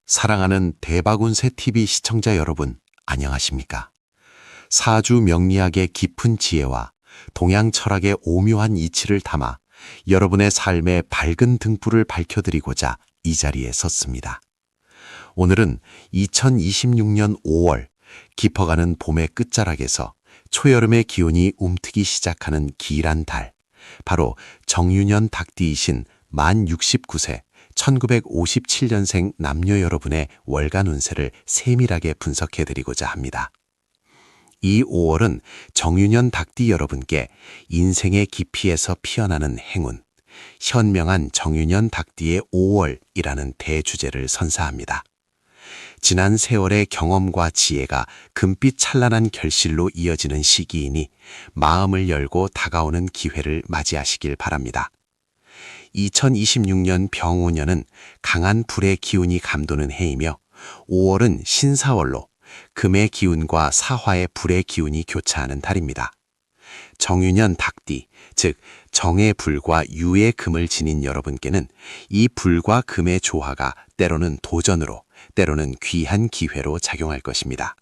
사랑하는 대박운세 TV 시청자 여러분, 안녕하십니까? 사주 명리학의 깊은 지혜와 동양 철학의 오묘한 이치를 담아 여러분의 삶의 밝은 등불을 밝혀드리고자 이 자리에 섰습니다. 오늘은 2026년 5월 깊어가는 봄의 끝자락에서 초여름의 기온이 움트기 시작하는 길한 달, 바로 정유년 닭띠이신 만 69세 1957년생 남녀 여러분의 월간 운세를 세밀하게 분석해드리고자 합니다. 이 5월은 정유년 닭띠 여러분께 인생의 깊이에서 피어나는 행운, 현명한 정유년 닭띠의 5월이라는 대주제를 선사합니다. 지난 세월의 경험과 지혜가 금빛 찬란한 결실로 이어지는 시기이니 마음을 열고 다가오는 기회를 맞이하시길 바랍니다. 2026년 병오년은 강한 불의 기운이 감도는 해이며 5월은 신사월로 금의 기운과 사화의 불의 기운이 교차하는 달입니다. 정유년 닭띠, 즉 정의 불과 유의 금을 지닌 여러분께는 이 불과 금의 조화가 때로는 도전으로, 때로는 귀한 기회로 작용할 것입니다.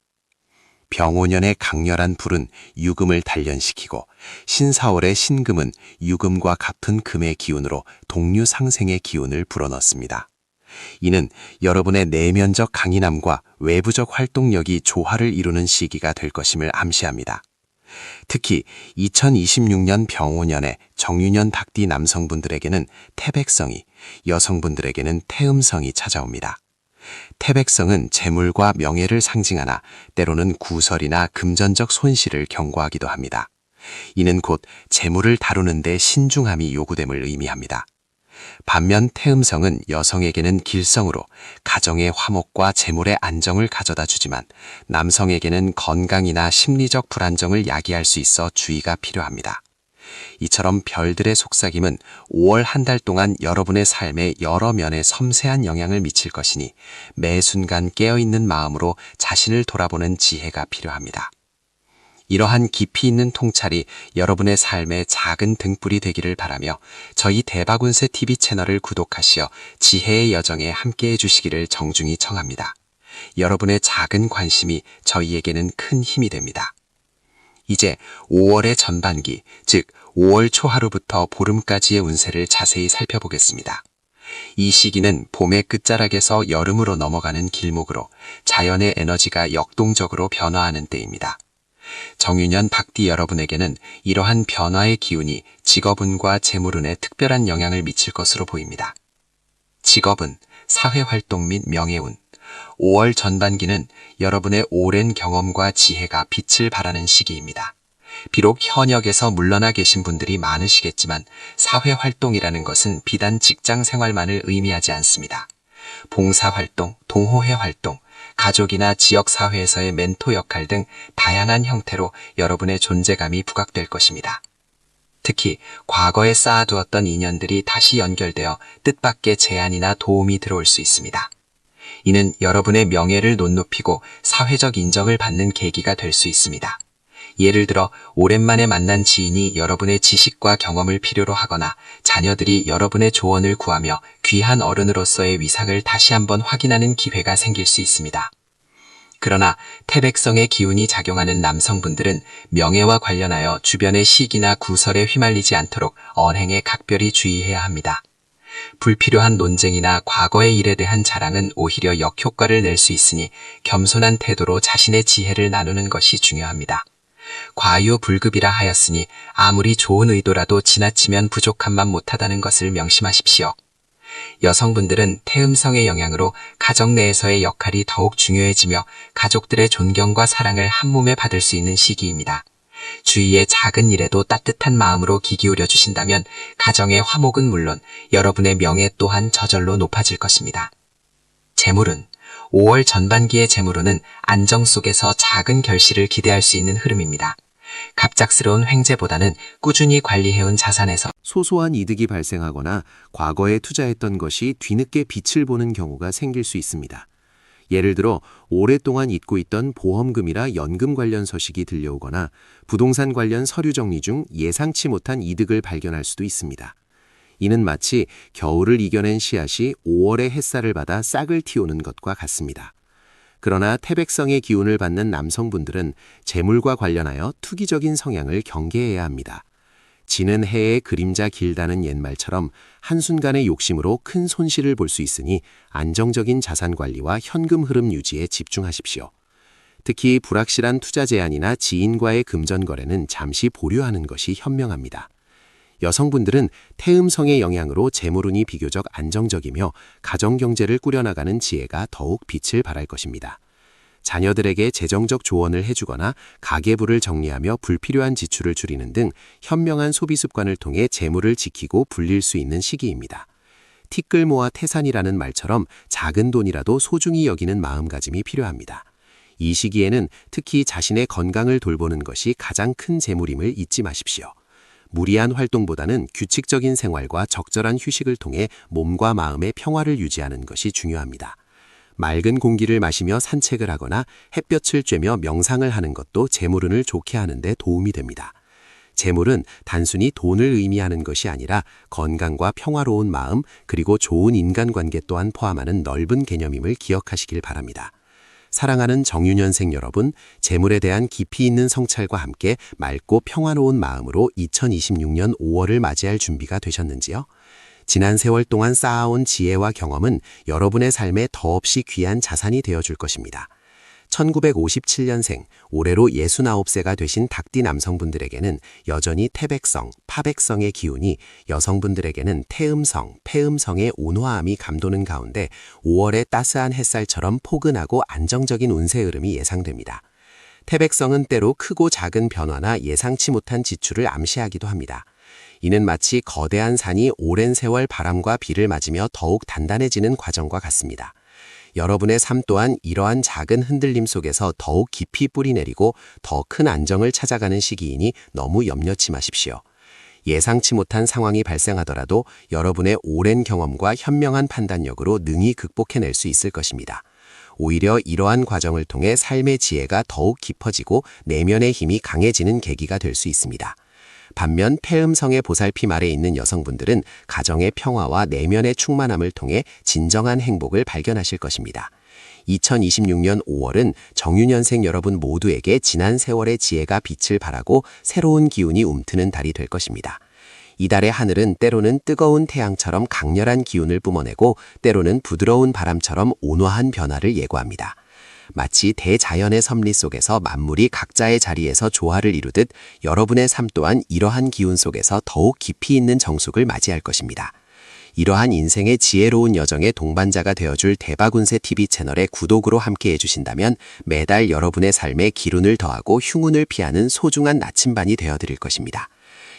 병오년의 강렬한 불은 유금을 단련시키고 신사월의 신금은 유금과 같은 금의 기운으로 동류상생의 기운을 불어넣습니다. 이는 여러분의 내면적 강인함과 외부적 활동력이 조화를 이루는 시기가 될 것임을 암시합니다. 특히 2026년 병오년의 정유년 닭띠 남성분들에게는 태백성이, 여성분들에게는 태음성이 찾아옵니다. 태백성은 재물과 명예를 상징하나 때로는 구설이나 금전적 손실을 경고하기도 합니다. 이는 곧 재물을 다루는 데 신중함이 요구됨을 의미합니다. 반면 태음성은 여성에게는 길성으로 가정의 화목과 재물의 안정을 가져다 주지만 남성에게는 건강이나 심리적 불안정을 야기할 수 있어 주의가 필요합니다. 이처럼 별들의 속삭임은 5월 한 달 동안 여러분의 삶에 여러 면에 섬세한 영향을 미칠 것이니 매 순간 깨어있는 마음으로 자신을 돌아보는 지혜가 필요합니다. 이러한 깊이 있는 통찰이 여러분의 삶의 작은 등불이 되기를 바라며 저희 대박운세 TV 채널을 구독하시어 지혜의 여정에 함께해 주시기를 정중히 청합니다. 여러분의 작은 관심이 저희에게는 큰 힘이 됩니다. 이제 5월의 전반기, 즉 5월 초하루부터 보름까지의 운세를 자세히 살펴보겠습니다. 이 시기는 봄의 끝자락에서 여름으로 넘어가는 길목으로 자연의 에너지가 역동적으로 변화하는 때입니다. 정유년 닭띠 여러분에게는 이러한 변화의 기운이 직업운과 재물운에 특별한 영향을 미칠 것으로 보입니다. 직업운, 사회활동 및 명예운. 5월 전반기는 여러분의 오랜 경험과 지혜가 빛을 발하는 시기입니다. 비록 현역에서 물러나 계신 분들이 많으시겠지만 사회활동이라는 것은 비단 직장 생활만을 의미하지 않습니다. 봉사활동, 동호회 활동, 가족이나 지역사회에서의 멘토 역할 등 다양한 형태로 여러분의 존재감이 부각될 것입니다. 특히 과거에 쌓아두었던 인연들이 다시 연결되어 뜻밖의 제안이나 도움이 들어올 수 있습니다. 이는 여러분의 명예를 높이고 사회적 인정을 받는 계기가 될 수 있습니다. 예를 들어 오랜만에 만난 지인이 여러분의 지식과 경험을 필요로 하거나 자녀들이 여러분의 조언을 구하며 귀한 어른으로서의 위상을 다시 한번 확인하는 기회가 생길 수 있습니다. 그러나 태백성의 기운이 작용하는 남성분들은 명예와 관련하여 주변의 시기나 구설에 휘말리지 않도록 언행에 각별히 주의해야 합니다. 불필요한 논쟁이나 과거의 일에 대한 자랑은 오히려 역효과를 낼 수 있으니 겸손한 태도로 자신의 지혜를 나누는 것이 중요합니다. 과유불급이라 하였으니 아무리 좋은 의도라도 지나치면 부족함만 못하다는 것을 명심하십시오. 여성분들은 태음성의 영향으로 가정 내에서의 역할이 더욱 중요해지며 가족들의 존경과 사랑을 한몸에 받을 수 있는 시기입니다. 주위의 작은 일에도 따뜻한 마음으로 귀 기울여 주신다면 가정의 화목은 물론 여러분의 명예 또한 저절로 높아질 것입니다. 재물운. 5월 전반기의 재물운은 안정 속에서 작은 결실을 기대할 수 있는 흐름입니다. 갑작스러운 횡재보다는 꾸준히 관리해온 자산에서 소소한 이득이 발생하거나 과거에 투자했던 것이 뒤늦게 빛을 보는 경우가 생길 수 있습니다. 예를 들어 오랫동안 잊고 있던 보험금이나 연금 관련 소식이 들려오거나 부동산 관련 서류 정리 중 예상치 못한 이득을 발견할 수도 있습니다. 이는 마치 겨울을 이겨낸 씨앗이 5월의 햇살을 받아 싹을 틔우는 것과 같습니다. 그러나 태백성의 기운을 받는 남성분들은 재물과 관련하여 투기적인 성향을 경계해야 합니다. 지는 해의 그림자 길다는 옛말처럼 한순간의 욕심으로 큰 손실을 볼 수 있으니 안정적인 자산 관리와 현금 흐름 유지에 집중하십시오. 특히 불확실한 투자 제한이나 지인과의 금전 거래는 잠시 보류하는 것이 현명합니다. 여성분들은 태음성의 영향으로 재물운이 비교적 안정적이며 가정경제를 꾸려나가는 지혜가 더욱 빛을 발할 것입니다. 자녀들에게 재정적 조언을 해주거나 가계부를 정리하며 불필요한 지출을 줄이는 등 현명한 소비 습관을 통해 재물을 지키고 불릴 수 있는 시기입니다. 티끌 모아 태산이라는 말처럼 작은 돈이라도 소중히 여기는 마음가짐이 필요합니다. 이 시기에는 특히 자신의 건강을 돌보는 것이 가장 큰 재물임을 잊지 마십시오. 무리한 활동보다는 규칙적인 생활과 적절한 휴식을 통해 몸과 마음의 평화를 유지하는 것이 중요합니다. 맑은 공기를 마시며 산책을 하거나 햇볕을 쬐며 명상을 하는 것도 재물운을 좋게 하는 데 도움이 됩니다. 재물은 단순히 돈을 의미하는 것이 아니라 건강과 평화로운 마음 그리고 좋은 인간관계 또한 포함하는 넓은 개념임을 기억하시길 바랍니다. 사랑하는 정유년생 여러분, 재물에 대한 깊이 있는 성찰과 함께 맑고 평화로운 마음으로 2026년 5월을 맞이할 준비가 되셨는지요? 지난 세월 동안 쌓아온 지혜와 경험은 여러분의 삶에 더없이 귀한 자산이 되어줄 것입니다. 1957년생, 올해로 69세가 되신 닭띠 남성분들에게는 여전히 태백성, 파백성의 기운이, 여성분들에게는 태음성, 폐음성의 온화함이 감도는 가운데 5월의 따스한 햇살처럼 포근하고 안정적인 운세 흐름이 예상됩니다. 태백성은 때로 크고 작은 변화나 예상치 못한 지출을 암시하기도 합니다. 이는 마치 거대한 산이 오랜 세월 바람과 비를 맞으며 더욱 단단해지는 과정과 같습니다. 여러분의 삶 또한 이러한 작은 흔들림 속에서 더욱 깊이 뿌리내리고 더 큰 안정을 찾아가는 시기이니 너무 염려치 마십시오. 예상치 못한 상황이 발생하더라도 여러분의 오랜 경험과 현명한 판단력으로 능히 극복해낼 수 있을 것입니다. 오히려 이러한 과정을 통해 삶의 지혜가 더욱 깊어지고 내면의 힘이 강해지는 계기가 될 수 있습니다. 반면 폐음성의 보살핌 아래 있는 여성분들은 가정의 평화와 내면의 충만함을 통해 진정한 행복을 발견하실 것입니다. 2026년 5월은 정유년생 여러분 모두에게 지난 세월의 지혜가 빛을 발하고 새로운 기운이 움트는 달이 될 것입니다. 이달의 하늘은 때로는 뜨거운 태양처럼 강렬한 기운을 뿜어내고 때로는 부드러운 바람처럼 온화한 변화를 예고합니다. 마치 대자연의 섭리 속에서 만물이 각자의 자리에서 조화를 이루듯 여러분의 삶 또한 이러한 기운 속에서 더욱 깊이 있는 정숙을 맞이할 것입니다. 이러한 인생의 지혜로운 여정의 동반자가 되어줄 대박운세 TV 채널의 구독으로 함께해 주신다면 매달 여러분의 삶에 기운을 더하고 흉운을 피하는 소중한 나침반이 되어드릴 것입니다.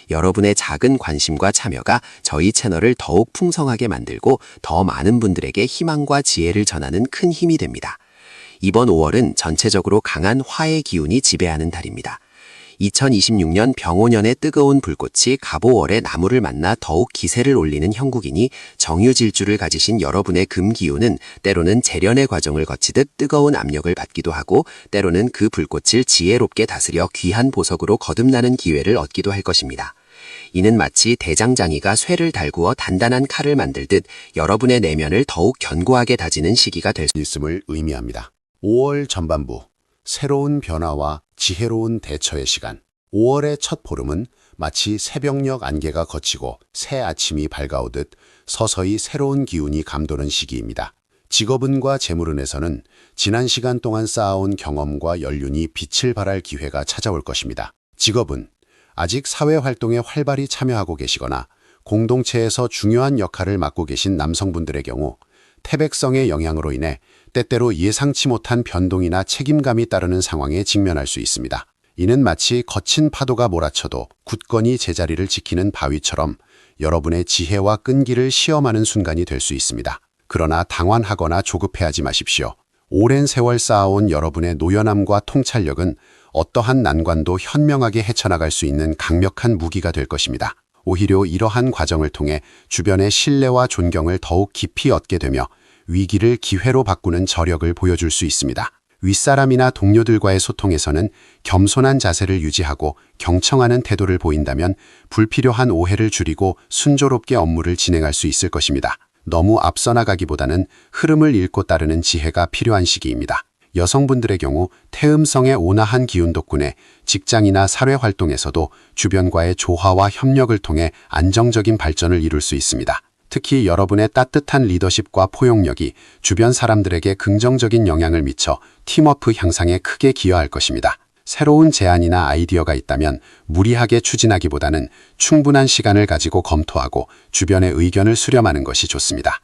여러분의 작은 관심과 참여가 저희 채널을 더욱 풍성하게 만들고 더 많은 분들에게 희망과 지혜를 전하는 큰 힘이 됩니다. 이번 5월은 전체적으로 강한 화의 기운이 지배하는 달입니다. 2026년 병오년의 뜨거운 불꽃이 갑오월의 나무를 만나 더욱 기세를 올리는 형국이니 정유질주를 가지신 여러분의 금기운은 때로는 재련의 과정을 거치듯 뜨거운 압력을 받기도 하고 때로는 그 불꽃을 지혜롭게 다스려 귀한 보석으로 거듭나는 기회를 얻기도 할 것입니다. 이는 마치 대장장이가 쇠를 달구어 단단한 칼을 만들듯 여러분의 내면을 더욱 견고하게 다지는 시기가 될 수 있음을 의미합니다. 5월 전반부, 새로운 변화와 지혜로운 대처의 시간. 5월의 첫 보름은 마치 새벽녘 안개가 걷히고 새 아침이 밝아오듯 서서히 새로운 기운이 감도는 시기입니다. 직업운과 재물운에서는 지난 시간 동안 쌓아온 경험과 연륜이 빛을 발할 기회가 찾아올 것입니다. 직업운, 아직 사회활동에 활발히 참여하고 계시거나 공동체에서 중요한 역할을 맡고 계신 남성분들의 경우 태백성의 영향으로 인해 때때로 예상치 못한 변동이나 책임감이 따르는 상황에 직면할 수 있습니다. 이는 마치 거친 파도가 몰아쳐도 굳건히 제자리를 지키는 바위처럼 여러분의 지혜와 끈기를 시험하는 순간이 될 수 있습니다. 그러나 당황하거나 조급해하지 마십시오. 오랜 세월 쌓아온 여러분의 노연함과 통찰력은 어떠한 난관도 현명하게 헤쳐나갈 수 있는 강력한 무기가 될 것입니다. 오히려 이러한 과정을 통해 주변의 신뢰와 존경을 더욱 깊이 얻게 되며 위기를 기회로 바꾸는 저력을 보여줄 수 있습니다. 윗사람이나 동료들과의 소통에서는 겸손한 자세를 유지하고 경청하는 태도를 보인다면 불필요한 오해를 줄이고 순조롭게 업무를 진행할 수 있을 것입니다. 너무 앞서 나가기보다는 흐름을 읽고 따르는 지혜가 필요한 시기입니다. 여성분들의 경우 태음성의 온화한 기운 덕분에 직장이나 사회 활동에서도 주변과의 조화와 협력을 통해 안정적인 발전을 이룰 수 있습니다. 특히 여러분의 따뜻한 리더십과 포용력이 주변 사람들에게 긍정적인 영향을 미쳐 팀워크 향상에 크게 기여할 것입니다. 새로운 제안이나 아이디어가 있다면 무리하게 추진하기보다는 충분한 시간을 가지고 검토하고 주변의 의견을 수렴하는 것이 좋습니다.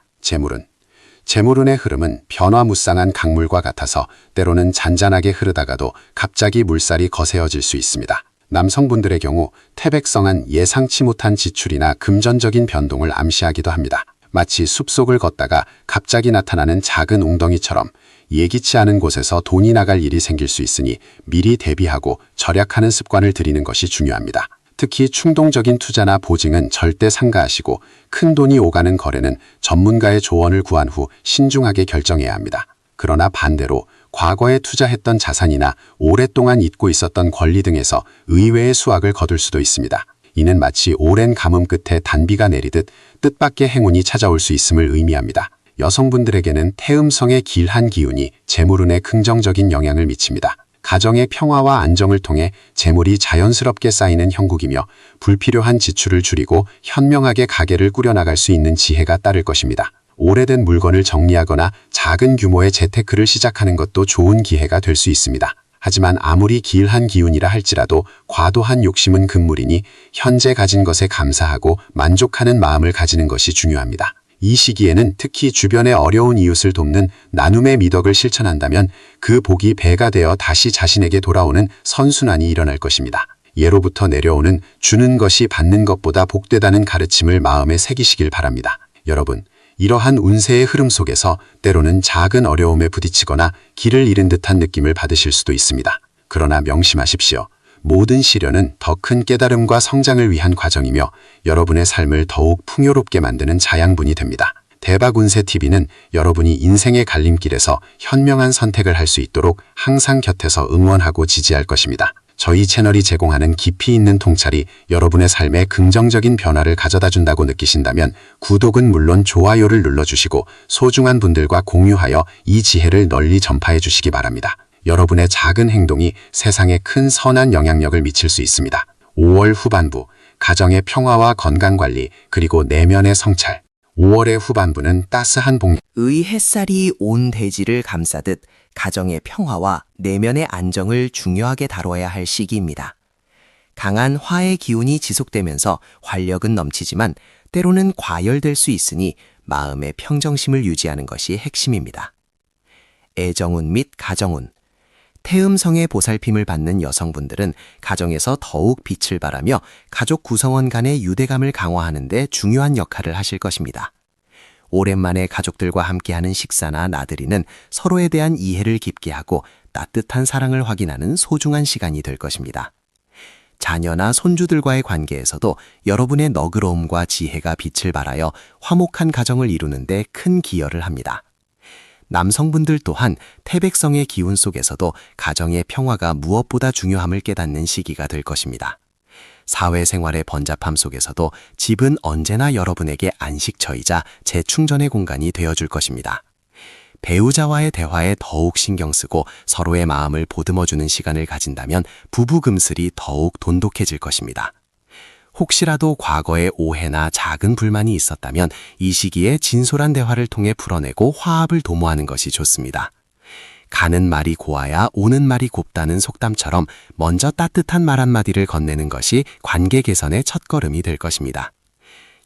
재물운의 흐름은 변화무쌍한 강물과 같아서 때로는 잔잔하게 흐르다가도 갑자기 물살이 거세어질 수 있습니다. 남성분들의 경우 태백성한 예상치 못한 지출이나 금전적인 변동을 암시하기도 합니다. 마치 숲속을 걷다가 갑자기 나타나는 작은 웅덩이처럼 예기치 않은 곳에서 돈이 나갈 일이 생길 수 있으니 미리 대비하고 절약하는 습관을 들이는 것이 중요합니다. 특히 충동적인 투자나 보증은 절대 삼가하시고 큰 돈이 오가는 거래는 전문가의 조언을 구한 후 신중하게 결정해야 합니다. 그러나 반대로 과거에 투자했던 자산이나 오랫동안 잊고 있었던 권리 등에서 의외의 수확을 거둘 수도 있습니다. 이는 마치 오랜 가뭄 끝에 단비가 내리듯 뜻밖의 행운이 찾아올 수 있음을 의미합니다. 여성분들에게는 태음성의 길한 기운이 재물운에 긍정적인 영향을 미칩니다. 가정의 평화와 안정을 통해 재물이 자연스럽게 쌓이는 형국이며 불필요한 지출을 줄이고 현명하게 가게를 꾸려나갈 수 있는 지혜가 따를 것입니다. 오래된 물건을 정리하거나 작은 규모의 재테크를 시작하는 것도 좋은 기회가 될 수 있습니다. 하지만 아무리 길한 기운이라 할지라도 과도한 욕심은 금물이니 현재 가진 것에 감사하고 만족하는 마음을 가지는 것이 중요합니다. 이 시기에는 특히 주변의 어려운 이웃을 돕는 나눔의 미덕을 실천한다면 그 복이 배가 되어 다시 자신에게 돌아오는 선순환이 일어날 것입니다. 예로부터 내려오는 주는 것이 받는 것보다 복되다는 가르침을 마음에 새기시길 바랍니다. 여러분, 이러한 운세의 흐름 속에서 때로는 작은 어려움에 부딪히거나 길을 잃은 듯한 느낌을 받으실 수도 있습니다. 그러나 명심하십시오. 모든 시련은 더 큰 깨달음과 성장을 위한 과정이며 여러분의 삶을 더욱 풍요롭게 만드는 자양분이 됩니다. 대박운세TV는 여러분이 인생의 갈림길에서 현명한 선택을 할 수 있도록 항상 곁에서 응원하고 지지할 것입니다. 저희 채널이 제공하는 깊이 있는 통찰이 여러분의 삶에 긍정적인 변화를 가져다 준다고 느끼신다면 구독은 물론 좋아요를 눌러주시고 소중한 분들과 공유하여 이 지혜를 널리 전파해 주시기 바랍니다. 여러분의 작은 행동이 세상에 큰 선한 영향력을 미칠 수 있습니다. 5월 후반부, 가정의 평화와 건강관리, 그리고 내면의 성찰. 5월의 후반부는 따스한 의 햇살이 온 대지를 감싸듯 가정의 평화와 내면의 안정을 중요하게 다뤄야 할 시기입니다. 강한 화의 기운이 지속되면서 활력은 넘치지만 때로는 과열될 수 있으니 마음의 평정심을 유지하는 것이 핵심입니다. 애정운 및 가정운. 태음성의 보살핌을 받는 여성분들은 가정에서 더욱 빛을 발하며 가족 구성원 간의 유대감을 강화하는 데 중요한 역할을 하실 것입니다. 오랜만에 가족들과 함께하는 식사나 나들이는 서로에 대한 이해를 깊게 하고 따뜻한 사랑을 확인하는 소중한 시간이 될 것입니다. 자녀나 손주들과의 관계에서도 여러분의 너그러움과 지혜가 빛을 발하여 화목한 가정을 이루는 데 큰 기여를 합니다. 남성분들 또한 태백성의 기운 속에서도 가정의 평화가 무엇보다 중요함을 깨닫는 시기가 될 것입니다. 사회생활의 번잡함 속에서도 집은 언제나 여러분에게 안식처이자 재충전의 공간이 되어줄 것입니다. 배우자와의 대화에 더욱 신경 쓰고 서로의 마음을 보듬어주는 시간을 가진다면 부부 금슬이 더욱 돈독해질 것입니다. 혹시라도 과거에 오해나 작은 불만이 있었다면 이 시기에 진솔한 대화를 통해 풀어내고 화합을 도모하는 것이 좋습니다. 가는 말이 고와야 오는 말이 곱다는 속담처럼 먼저 따뜻한 말 한마디를 건네는 것이 관계 개선의 첫걸음이 될 것입니다.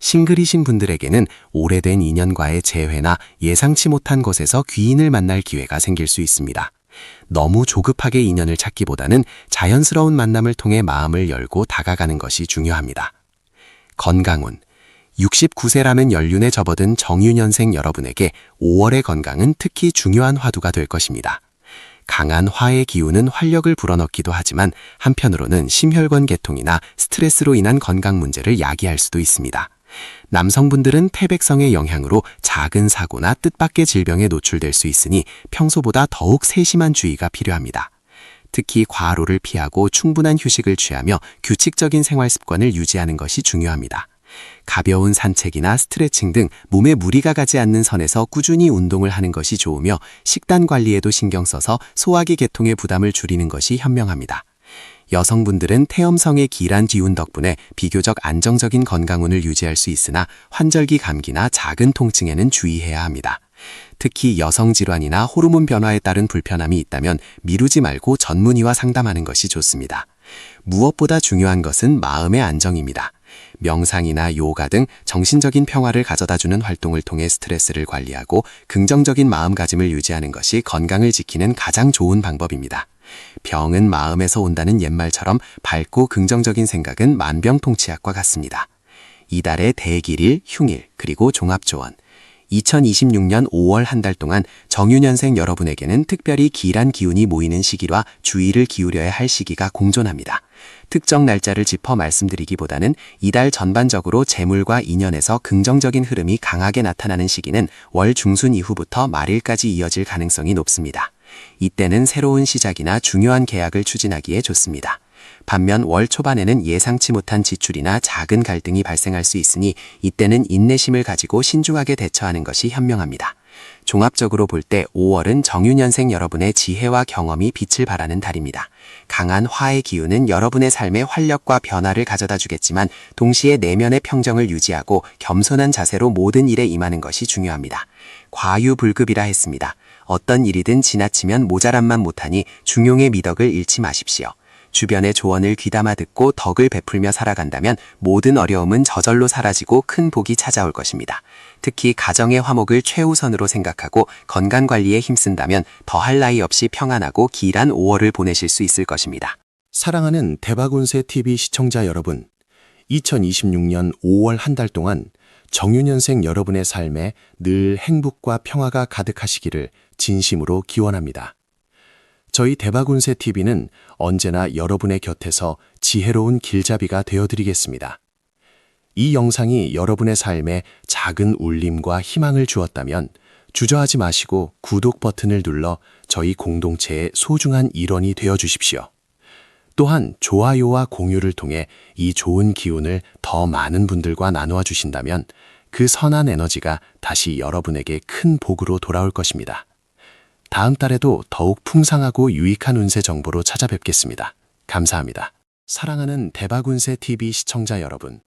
싱글이신 분들에게는 오래된 인연과의 재회나 예상치 못한 곳에서 귀인을 만날 기회가 생길 수 있습니다. 너무 조급하게 인연을 찾기보다는 자연스러운 만남을 통해 마음을 열고 다가가는 것이 중요합니다. 건강운. 69세라는 연륜에 접어든 정유년생 여러분에게 5월의 건강은 특히 중요한 화두가 될 것입니다. 강한 화의 기운은 활력을 불어넣기도 하지만 한편으로는 심혈관 계통이나 스트레스로 인한 건강 문제를 야기할 수도 있습니다. 남성분들은 태백성의 영향으로 작은 사고나 뜻밖의 질병에 노출될 수 있으니 평소보다 더욱 세심한 주의가 필요합니다. 특히 과로를 피하고 충분한 휴식을 취하며 규칙적인 생활 습관을 유지하는 것이 중요합니다. 가벼운 산책이나 스트레칭 등 몸에 무리가 가지 않는 선에서 꾸준히 운동을 하는 것이 좋으며 식단 관리에도 신경 써서 소화기 계통의 부담을 줄이는 것이 현명합니다. 여성분들은 태염성의 기란 기운 덕분에 비교적 안정적인 건강운을 유지할 수 있으나 환절기 감기나 작은 통증에는 주의해야 합니다. 특히 여성 질환이나 호르몬 변화에 따른 불편함이 있다면 미루지 말고 전문의와 상담하는 것이 좋습니다. 무엇보다 중요한 것은 마음의 안정입니다. 명상이나 요가 등 정신적인 평화를 가져다주는 활동을 통해 스트레스를 관리하고 긍정적인 마음가짐을 유지하는 것이 건강을 지키는 가장 좋은 방법입니다. 병은 마음에서 온다는 옛말처럼 밝고 긍정적인 생각은 만병통치약과 같습니다. 이달의 대길일, 흉일, 그리고 종합조언. 2026년 5월 한 달 동안 정유년생 여러분에게는 특별히 기란 기운이 모이는 시기라 주의를 기울여야 할 시기가 공존합니다. 특정 날짜를 짚어 말씀드리기보다는 이달 전반적으로 재물과 인연에서 긍정적인 흐름이 강하게 나타나는 시기는 월 중순 이후부터 말일까지 이어질 가능성이 높습니다. 이때는 새로운 시작이나 중요한 계약을 추진하기에 좋습니다. 반면 월 초반에는 예상치 못한 지출이나 작은 갈등이 발생할 수 있으니 이때는 인내심을 가지고 신중하게 대처하는 것이 현명합니다. 종합적으로 볼 때 5월은 정유년생 여러분의 지혜와 경험이 빛을 발하는 달입니다. 강한 화의 기운은 여러분의 삶에 활력과 변화를 가져다 주겠지만 동시에 내면의 평정을 유지하고 겸손한 자세로 모든 일에 임하는 것이 중요합니다. 과유불급이라 했습니다. 어떤 일이든 지나치면 모자람만 못하니 중용의 미덕을 잃지 마십시오. 주변의 조언을 귀담아 듣고 덕을 베풀며 살아간다면 모든 어려움은 저절로 사라지고 큰 복이 찾아올 것입니다. 특히 가정의 화목을 최우선으로 생각하고 건강관리에 힘쓴다면 더할 나위 없이 평안하고 길한 5월을 보내실 수 있을 것입니다. 사랑하는 대박운세 TV 시청자 여러분, 2026년 5월 한 달 동안 정유년생 여러분의 삶에 늘 행복과 평화가 가득하시기를 진심으로 기원합니다. 저희 대박운세 TV는 언제나 여러분의 곁에서 지혜로운 길잡이가 되어드리겠습니다. 이 영상이 여러분의 삶에 작은 울림과 희망을 주었다면 주저하지 마시고 구독 버튼을 눌러 저희 공동체의 소중한 일원이 되어주십시오. 또한 좋아요와 공유를 통해 이 좋은 기운을 더 많은 분들과 나누어 주신다면 그 선한 에너지가 다시 여러분에게 큰 복으로 돌아올 것입니다. 다음 달에도 더욱 풍성하고 유익한 운세 정보로 찾아뵙겠습니다. 감사합니다. 사랑하는 대박운세 TV 시청자 여러분,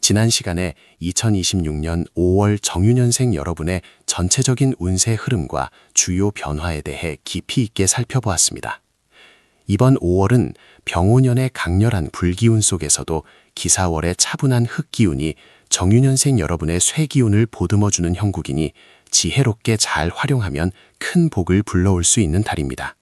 지난 시간에 2026년 5월 정유년생 여러분의 전체적인 운세 흐름과 주요 변화에 대해 깊이 있게 살펴보았습니다. 이번 5월은 병오년의 강렬한 불기운 속에서도 기사월의 차분한 흑기운이 정유년생 여러분의 쇠기운을 보듬어주는 형국이니 지혜롭게 잘 활용하면 큰 복을 불러올 수 있는 달입니다.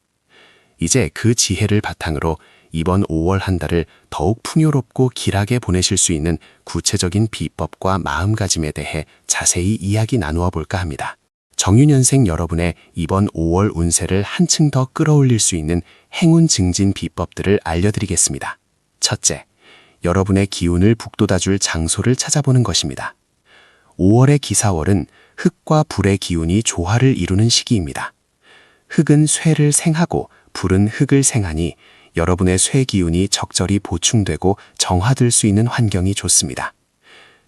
이제 그 지혜를 바탕으로 이번 5월 한 달을 더욱 풍요롭고 길하게 보내실 수 있는 구체적인 비법과 마음가짐에 대해 자세히 이야기 나누어 볼까 합니다. 정유년생 여러분의 이번 5월 운세를 한층 더 끌어올릴 수 있는 행운 증진 비법들을 알려드리겠습니다. 첫째, 여러분의 기운을 북돋아줄 장소를 찾아보는 것입니다. 5월의 기사월은 흙과 불의 기운이 조화를 이루는 시기입니다. 흙은 쇠를 생하고 불은 흙을 생하니 여러분의 쇠 기운이 적절히 보충되고 정화될 수 있는 환경이 좋습니다.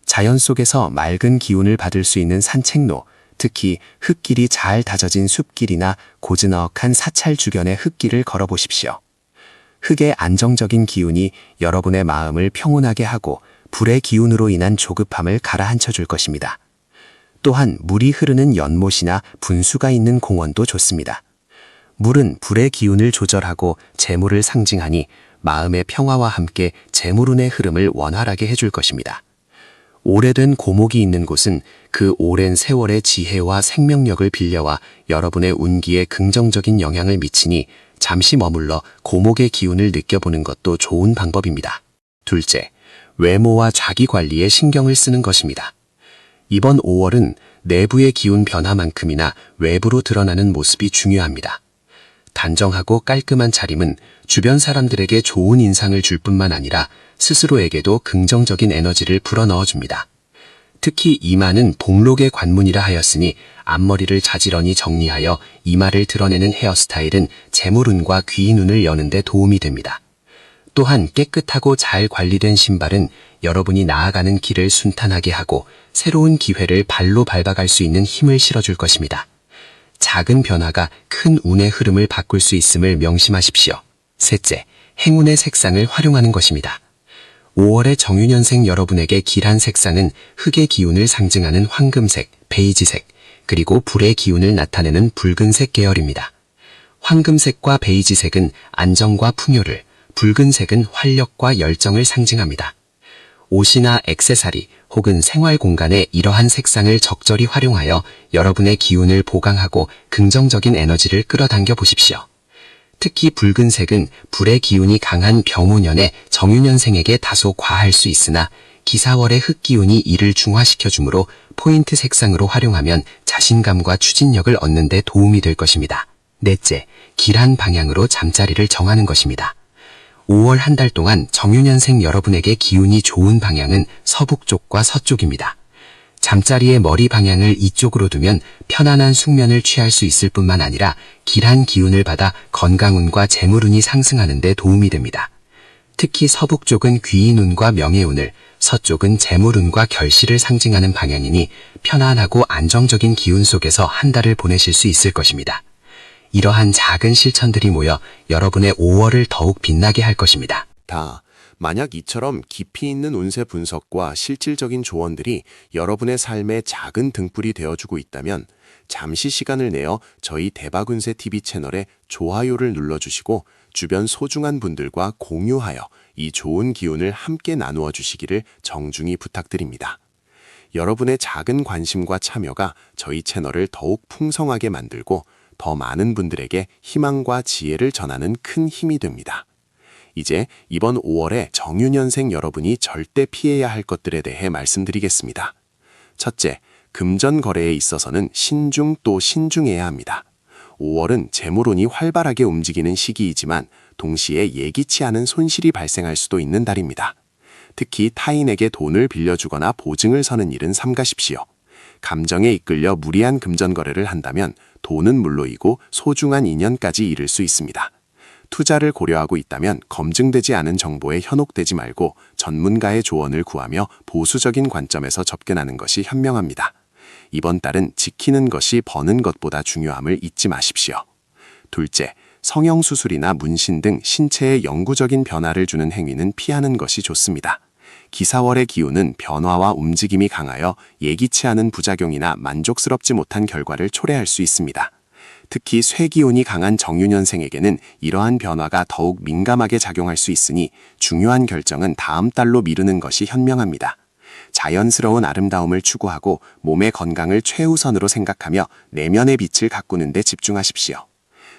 자연 속에서 맑은 기운을 받을 수 있는 산책로, 특히 흙길이 잘 다져진 숲길이나 고즈넉한 사찰 주변의 흙길을 걸어보십시오. 흙의 안정적인 기운이 여러분의 마음을 평온하게 하고 불의 기운으로 인한 조급함을 가라앉혀 줄 것입니다. 또한 물이 흐르는 연못이나 분수가 있는 공원도 좋습니다. 물은 불의 기운을 조절하고 재물을 상징하니 마음의 평화와 함께 재물운의 흐름을 원활하게 해줄 것입니다. 오래된 고목이 있는 곳은 그 오랜 세월의 지혜와 생명력을 빌려와 여러분의 운기에 긍정적인 영향을 미치니 잠시 머물러 고목의 기운을 느껴보는 것도 좋은 방법입니다. 둘째, 외모와 자기 관리에 신경을 쓰는 것입니다. 이번 5월은 내부의 기운 변화만큼이나 외부로 드러나는 모습이 중요합니다. 단정하고 깔끔한 차림은 주변 사람들에게 좋은 인상을 줄 뿐만 아니라 스스로에게도 긍정적인 에너지를 불어넣어줍니다. 특히 이마는 복록의 관문이라 하였으니 앞머리를 자지런히 정리하여 이마를 드러내는 헤어스타일은 재물운과 귀인운을 여는 데 도움이 됩니다. 또한 깨끗하고 잘 관리된 신발은 여러분이 나아가는 길을 순탄하게 하고 새로운 기회를 발로 밟아갈 수 있는 힘을 실어줄 것입니다. 작은 변화가 큰 운의 흐름을 바꿀 수 있음을 명심하십시오. 셋째, 행운의 색상을 활용하는 것입니다. 5월의 정유년생 여러분에게 길한 색상은 흙의 기운을 상징하는 황금색, 베이지색, 그리고 불의 기운을 나타내는 붉은색 계열입니다. 황금색과 베이지색은 안정과 풍요를, 붉은색은 활력과 열정을 상징합니다. 옷이나 액세서리 혹은 생활 공간에 이러한 색상을 적절히 활용하여 여러분의 기운을 보강하고 긍정적인 에너지를 끌어당겨 보십시오. 특히 붉은색은 불의 기운이 강한 병오년의 정유년생에게 다소 과할 수 있으나 기사월의 흙기운이 이를 중화시켜 주므로 포인트 색상으로 활용하면 자신감과 추진력을 얻는 데 도움이 될 것입니다. 넷째, 길한 방향으로 잠자리를 정하는 것입니다. 5월 한 달 동안 정유년생 여러분에게 기운이 좋은 방향은 서북쪽과 서쪽입니다. 잠자리의 머리 방향을 이쪽으로 두면 편안한 숙면을 취할 수 있을 뿐만 아니라 길한 기운을 받아 건강운과 재물운이 상승하는 데 도움이 됩니다. 특히 서북쪽은 귀인운과 명예운을, 서쪽은 재물운과 결실을 상징하는 방향이니 편안하고 안정적인 기운 속에서 한 달을 보내실 수 있을 것입니다. 이러한 작은 실천들이 모여 여러분의 5월을 더욱 빛나게 할 것입니다. 만약 이처럼 깊이 있는 운세 분석과 실질적인 조언들이 여러분의 삶에 작은 등불이 되어주고 있다면 잠시 시간을 내어 저희 대박운세 TV 채널에 좋아요를 눌러주시고 주변 소중한 분들과 공유하여 이 좋은 기운을 함께 나누어 주시기를 정중히 부탁드립니다. 여러분의 작은 관심과 참여가 저희 채널을 더욱 풍성하게 만들고 더 많은 분들에게 희망과 지혜를 전하는 큰 힘이 됩니다. 이제 이번 5월에 정유년생 여러분이 절대 피해야 할 것들에 대해 말씀드리겠습니다. 첫째, 금전 거래에 있어서는 신중 또 신중해야 합니다. 5월은 재물운이 활발하게 움직이는 시기이지만 동시에 예기치 않은 손실이 발생할 수도 있는 달입니다. 특히 타인에게 돈을 빌려주거나 보증을 서는 일은 삼가십시오. 감정에 이끌려 무리한 금전 거래를 한다면 돈은 물론이고 소중한 인연까지 잃을 수 있습니다. 투자를 고려하고 있다면 검증되지 않은 정보에 현혹되지 말고 전문가의 조언을 구하며 보수적인 관점에서 접근하는 것이 현명합니다. 이번 달은 지키는 것이 버는 것보다 중요함을 잊지 마십시오. 둘째, 성형수술이나 문신 등 신체에 영구적인 변화를 주는 행위는 피하는 것이 좋습니다. 기사월의 기운은 변화와 움직임이 강하여 예기치 않은 부작용이나 만족스럽지 못한 결과를 초래할 수 있습니다. 특히 쇠기운이 강한 정유년생에게는 이러한 변화가 더욱 민감하게 작용할 수 있으니 중요한 결정은 다음 달로 미루는 것이 현명합니다. 자연스러운 아름다움을 추구하고 몸의 건강을 최우선으로 생각하며 내면의 빛을 가꾸는 데 집중하십시오.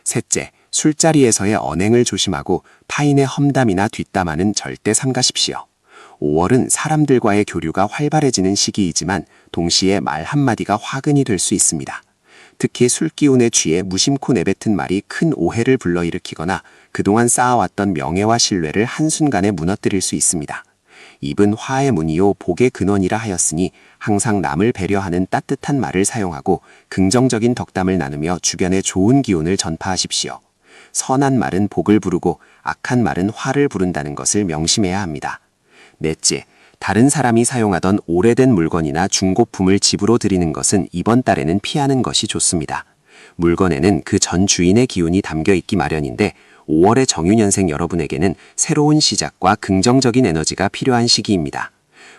셋째, 술자리에서의 언행을 조심하고 타인의 험담이나 뒷담화는 절대 삼가십시오. 5월은 사람들과의 교류가 활발해지는 시기이지만 동시에 말 한마디가 화근이 될 수 있습니다. 특히 술기운에 취해 무심코 내뱉은 말이 큰 오해를 불러일으키거나 그동안 쌓아왔던 명예와 신뢰를 한순간에 무너뜨릴 수 있습니다. 입은 화의 문이요 복의 근원이라 하였으니 항상 남을 배려하는 따뜻한 말을 사용하고 긍정적인 덕담을 나누며 주변에 좋은 기운을 전파하십시오. 선한 말은 복을 부르고 악한 말은 화를 부른다는 것을 명심해야 합니다. 넷째, 다른 사람이 사용하던 오래된 물건이나 중고품을 집으로 들이는 것은 이번 달에는 피하는 것이 좋습니다. 물건에는 그 전 주인의 기운이 담겨 있기 마련인데 5월의 정유년생 여러분에게는 새로운 시작과 긍정적인 에너지가 필요한 시기입니다.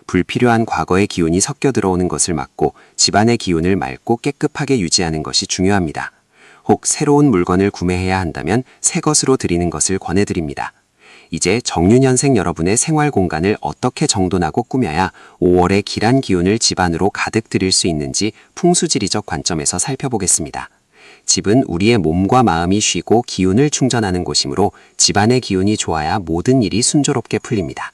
불필요한 과거의 기운이 섞여 들어오는 것을 막고 집안의 기운을 맑고 깨끗하게 유지하는 것이 중요합니다. 혹 새로운 물건을 구매해야 한다면 새 것으로 드리는 것을 권해드립니다. 이제 정유년생 여러분의 생활 공간을 어떻게 정돈하고 꾸며야 5월의 길한 기운을 집안으로 가득 들일 수 있는지 풍수지리적 관점에서 살펴보겠습니다. 집은 우리의 몸과 마음이 쉬고 기운을 충전하는 곳이므로 집안의 기운이 좋아야 모든 일이 순조롭게 풀립니다.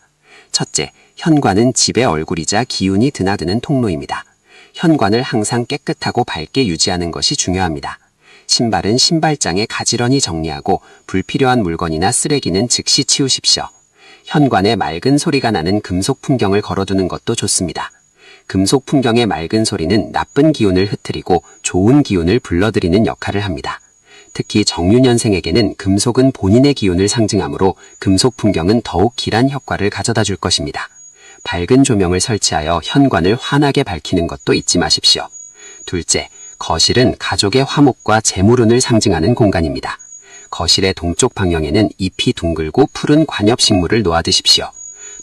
첫째, 현관은 집의 얼굴이자 기운이 드나드는 통로입니다. 현관을 항상 깨끗하고 밝게 유지하는 것이 중요합니다. 신발은 신발장에 가지런히 정리하고 불필요한 물건이나 쓰레기는 즉시 치우십시오. 현관에 맑은 소리가 나는 금속 풍경을 걸어두는 것도 좋습니다. 금속 풍경의 맑은 소리는 나쁜 기운을 흩트리고 좋은 기운을 불러들이는 역할을 합니다. 특히 정유년생에게는 금속은 본인의 기운을 상징하므로 금속 풍경은 더욱 길한 효과를 가져다 줄 것입니다. 밝은 조명을 설치하여 현관을 환하게 밝히는 것도 잊지 마십시오. 둘째, 거실은 가족의 화목과 재물운을 상징하는 공간입니다. 거실의 동쪽 방향에는 잎이 둥글고 푸른 관엽식물을 놓아두십시오.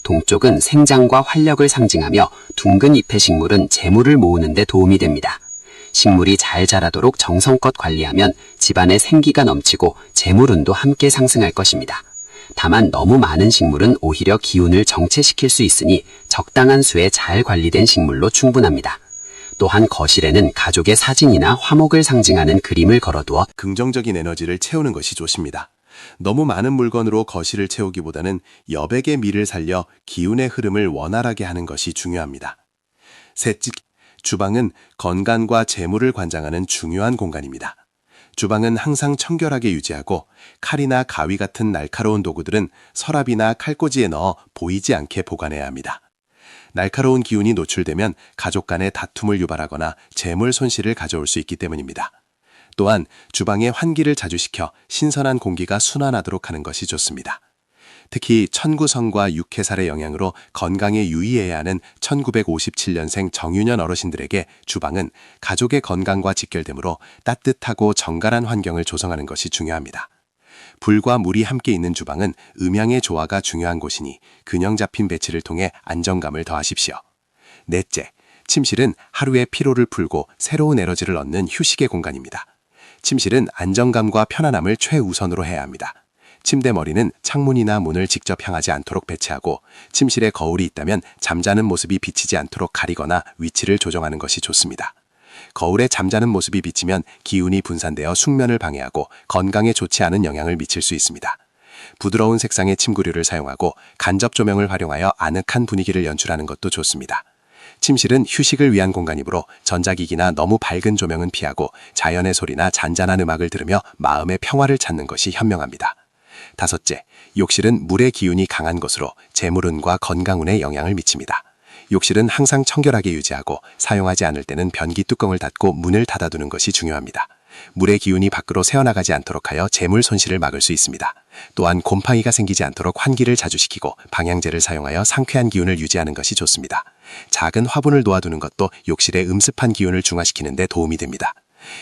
동쪽은 생장과 활력을 상징하며 둥근 잎의 식물은 재물을 모으는 데 도움이 됩니다. 식물이 잘 자라도록 정성껏 관리하면 집안에 생기가 넘치고 재물운도 함께 상승할 것입니다. 다만 너무 많은 식물은 오히려 기운을 정체시킬 수 있으니 적당한 수에 잘 관리된 식물로 충분합니다. 또한 거실에는 가족의 사진이나 화목을 상징하는 그림을 걸어두어 긍정적인 에너지를 채우는 것이 좋습니다. 너무 많은 물건으로 거실을 채우기보다는 여백의 미를 살려 기운의 흐름을 원활하게 하는 것이 중요합니다. 셋째, 주방은 건강과 재물을 관장하는 중요한 공간입니다. 주방은 항상 청결하게 유지하고 칼이나 가위 같은 날카로운 도구들은 서랍이나 칼꽂이에 넣어 보이지 않게 보관해야 합니다. 날카로운 기운이 노출되면 가족 간의 다툼을 유발하거나 재물 손실을 가져올 수 있기 때문입니다. 또한 주방에 환기를 자주 시켜 신선한 공기가 순환하도록 하는 것이 좋습니다. 특히 천구성과 육해살의 영향으로 건강에 유의해야 하는 1957년생 정유년 어르신들에게 주방은 가족의 건강과 직결되므로 따뜻하고 정갈한 환경을 조성하는 것이 중요합니다. 불과 물이 함께 있는 주방은 음양의 조화가 중요한 곳이니 균형 잡힌 배치를 통해 안정감을 더하십시오. 넷째, 침실은 하루의 피로를 풀고 새로운 에너지를 얻는 휴식의 공간입니다. 침실은 안정감과 편안함을 최우선으로 해야 합니다. 침대 머리는 창문이나 문을 직접 향하지 않도록 배치하고 침실에 거울이 있다면 잠자는 모습이 비치지 않도록 가리거나 위치를 조정하는 것이 좋습니다. 거울에 잠자는 모습이 비치면 기운이 분산되어 숙면을 방해하고 건강에 좋지 않은 영향을 미칠 수 있습니다. 부드러운 색상의 침구류를 사용하고 간접 조명을 활용하여 아늑한 분위기를 연출하는 것도 좋습니다. 침실은 휴식을 위한 공간이므로 전자기기나 너무 밝은 조명은 피하고 자연의 소리나 잔잔한 음악을 들으며 마음의 평화를 찾는 것이 현명합니다. 다섯째, 욕실은 물의 기운이 강한 것으로 재물운과 건강운에 영향을 미칩니다. 욕실은 항상 청결하게 유지하고 사용하지 않을 때는 변기 뚜껑을 닫고 문을 닫아두는 것이 중요합니다. 물의 기운이 밖으로 새어나가지 않도록 하여 재물 손실을 막을 수 있습니다. 또한 곰팡이가 생기지 않도록 환기를 자주 시키고 방향제를 사용하여 상쾌한 기운을 유지하는 것이 좋습니다. 작은 화분을 놓아두는 것도 욕실의 음습한 기운을 중화시키는 데 도움이 됩니다.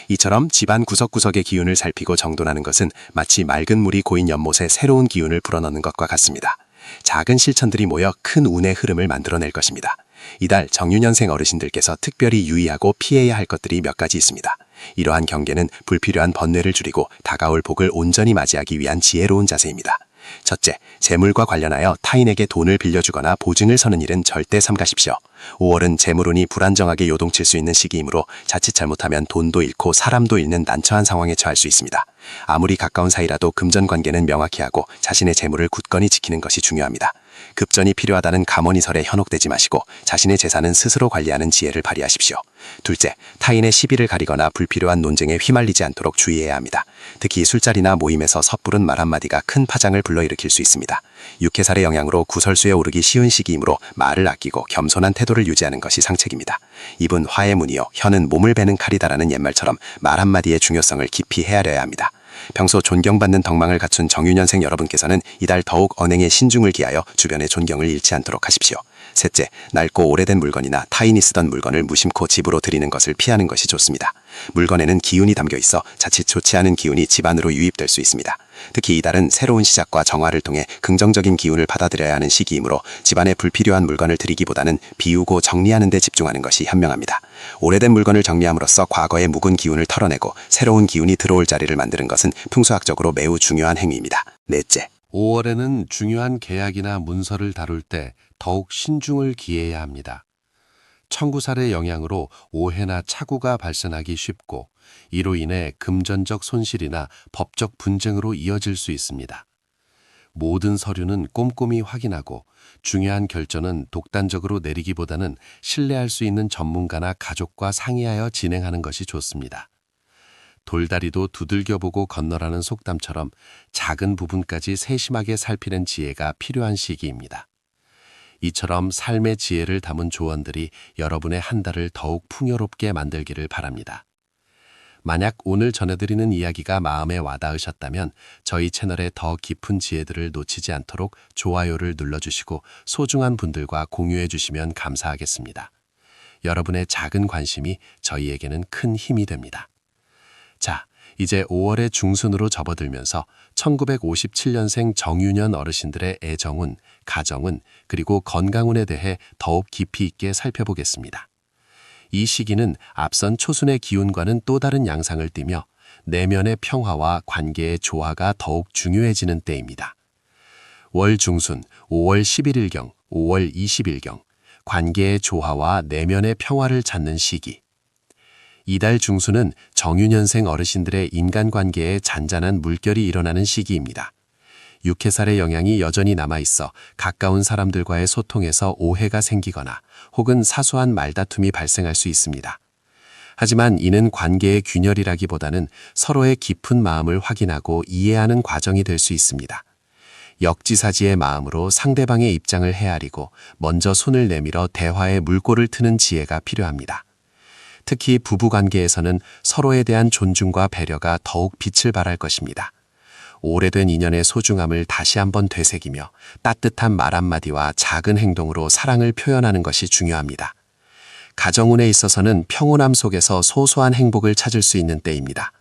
이처럼 집안 구석구석의 기운을 살피고 정돈하는 것은 마치 맑은 물이 고인 연못에 새로운 기운을 불어넣는 것과 같습니다. 작은 실천들이 모여 큰 운의 흐름을 만들어낼 것입니다. 이달 정유년생 어르신들께서 특별히 유의하고 피해야 할 것들이 몇 가지 있습니다. 이러한 경계는 불필요한 번뇌를 줄이고 다가올 복을 온전히 맞이하기 위한 지혜로운 자세입니다. 첫째, 재물과 관련하여 타인에게 돈을 빌려주거나 보증을 서는 일은 절대 삼가십시오. 5월은 재물운이 불안정하게 요동칠 수 있는 시기이므로 자칫 잘못하면 돈도 잃고 사람도 잃는 난처한 상황에 처할 수 있습니다. 아무리 가까운 사이라도 금전관계는 명확히 하고 자신의 재물을 굳건히 지키는 것이 중요합니다. 급전이 필요하다는 감언이설에 현혹되지 마시고 자신의 재산은 스스로 관리하는 지혜를 발휘하십시오. 둘째, 타인의 시비를 가리거나 불필요한 논쟁에 휘말리지 않도록 주의해야 합니다. 특히 술자리나 모임에서 섣부른 말 한마디가 큰 파장을 불러일으킬 수 있습니다. 육해살의 영향으로 구설수에 오르기 쉬운 시기이므로 말을 아끼고 겸손한 태도를 유지하는 것이 상책입니다. 입은 화의 문이요 혀는 몸을 베는 칼이다라는 옛말처럼 말 한마디의 중요성을 깊이 헤아려야 합니다. 평소 존경받는 덕망을 갖춘 정유년생 여러분께서는 이달 더욱 언행에 신중을 기하여 주변의 존경을 잃지 않도록 하십시오. 셋째, 낡고 오래된 물건이나 타인이 쓰던 물건을 무심코 집으로 들이는 것을 피하는 것이 좋습니다. 물건에는 기운이 담겨 있어 자칫 좋지 않은 기운이 집안으로 유입될 수 있습니다. 특히 이달은 새로운 시작과 정화를 통해 긍정적인 기운을 받아들여야 하는 시기이므로 집안에 불필요한 물건을 들이기보다는 비우고 정리하는 데 집중하는 것이 현명합니다. 오래된 물건을 정리함으로써 과거의 묵은 기운을 털어내고 새로운 기운이 들어올 자리를 만드는 것은 풍수학적으로 매우 중요한 행위입니다. 넷째, 5월에는 중요한 계약이나 문서를 다룰 때 더욱 신중을 기해야 합니다. 청구살의 영향으로 오해나 착오가 발생하기 쉽고 이로 인해 금전적 손실이나 법적 분쟁으로 이어질 수 있습니다. 모든 서류는 꼼꼼히 확인하고 중요한 결정은 독단적으로 내리기보다는 신뢰할 수 있는 전문가나 가족과 상의하여 진행하는 것이 좋습니다. 돌다리도 두들겨보고 건너라는 속담처럼 작은 부분까지 세심하게 살피는 지혜가 필요한 시기입니다. 이처럼 삶의 지혜를 담은 조언들이 여러분의 한 달을 더욱 풍요롭게 만들기를 바랍니다. 만약 오늘 전해드리는 이야기가 마음에 와닿으셨다면 저희 채널의 더 깊은 지혜들을 놓치지 않도록 좋아요를 눌러주시고 소중한 분들과 공유해 주시면 감사하겠습니다. 여러분의 작은 관심이 저희에게는 큰 힘이 됩니다. 자, 이제 5월의 중순으로 접어들면서 1957년생 정윤현 어르신들의 애정운, 가정운, 그리고 건강운에 대해 더욱 깊이 있게 살펴보겠습니다. 이 시기는 앞선 초순의 기운과는 또 다른 양상을 띠며 내면의 평화와 관계의 조화가 더욱 중요해지는 때입니다. 월 중순 5월 11일경, 5월 20일경, 관계의 조화와 내면의 평화를 찾는 시기. 이달 중순은 정윤현생 어르신들의 인간관계에 잔잔한 물결이 일어나는 시기입니다. 육해살의 영향이 여전히 남아있어 가까운 사람들과의 소통에서 오해가 생기거나 혹은 사소한 말다툼이 발생할 수 있습니다. 하지만 이는 관계의 균열이라기보다는 서로의 깊은 마음을 확인하고 이해하는 과정이 될 수 있습니다. 역지사지의 마음으로 상대방의 입장을 헤아리고 먼저 손을 내밀어 대화의 물꼬를 트는 지혜가 필요합니다. 특히 부부관계에서는 서로에 대한 존중과 배려가 더욱 빛을 발할 것입니다. 오래된 인연의 소중함을 다시 한번 되새기며 따뜻한 말 한마디와 작은 행동으로 사랑을 표현하는 것이 중요합니다. 가정운에 있어서는 평온함 속에서 소소한 행복을 찾을 수 있는 때입니다.